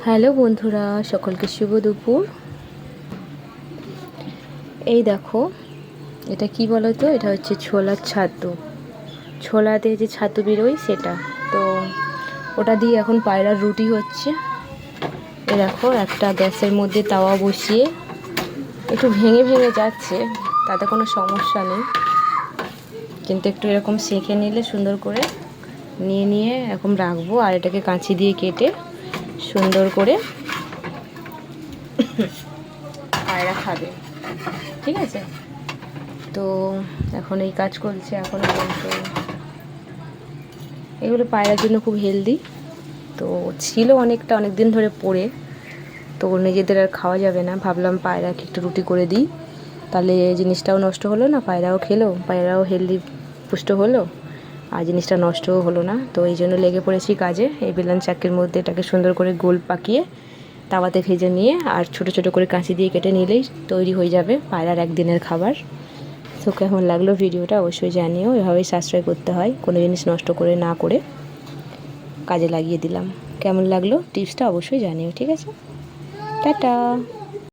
Hello বন্ধুরা, সকলকে শুভ দুপুর। এই দেখো, এটা কি বলো তো, এটা হচ্ছে ছোলার ছাতু। ছোলা দিয়ে যে ছাতু বেরোয় সেটা। তো ওটা দিয়ে এখন পায়রার রুটি হচ্ছে। এ দেখো, একটা গ্যাসের মধ্যে তাওয়া বসিয়ে, একটু ভেঙে ভেঙে যাচ্ছে, তাতে কোনো সমস্যা নেই, কিন্তু একটু এরকম সেঁকে নিলে সুন্দর করে নিয়ে এরকম রাখবো। আর এটাকে কাঁচি দিয়ে কেটে সুন্দর করে পায়রা খাবে, ঠিক আছে? তো এখন এই কাজ করছে। এখন বলতো এগুলো পায়রার জন্য খুব হেলদি। তো ছিল অনেক দিন ধরে পড়ে, তো নিজেদের আর খাওয়া যাবে না, ভাবলাম পায়রাকে একটু রুটি করে দিই, তাহলে জিনিসটাও নষ্ট হলো না, পায়রাও খেলো, পায়রাও হেলদি পুষ্ট হলো, আর জিনিসটা নষ্টও হলো না। তো এই জন্য লেগে পড়েছি কাজে। এই বেলন চাকের মধ্যে এটাকে সুন্দর করে গোল পাকিয়ে তাওয়াতে ভেজে নিয়ে আর ছোট ছোট করে কাঁচি দিয়ে কেটে নিলেই তৈরি হয়ে যাবে পায়রার একদিনের খাবার। তো কেমন লাগলো ভিডিওটা অবশ্যই জানিও। এভাবেই সাশ্রয় করতে হয়, কোনো জিনিস নষ্ট করে না করে কাজে লাগিয়ে দিলাম। কেমন লাগলো টিপসটা অবশ্যই জানিও, ঠিক আছে? টাটা।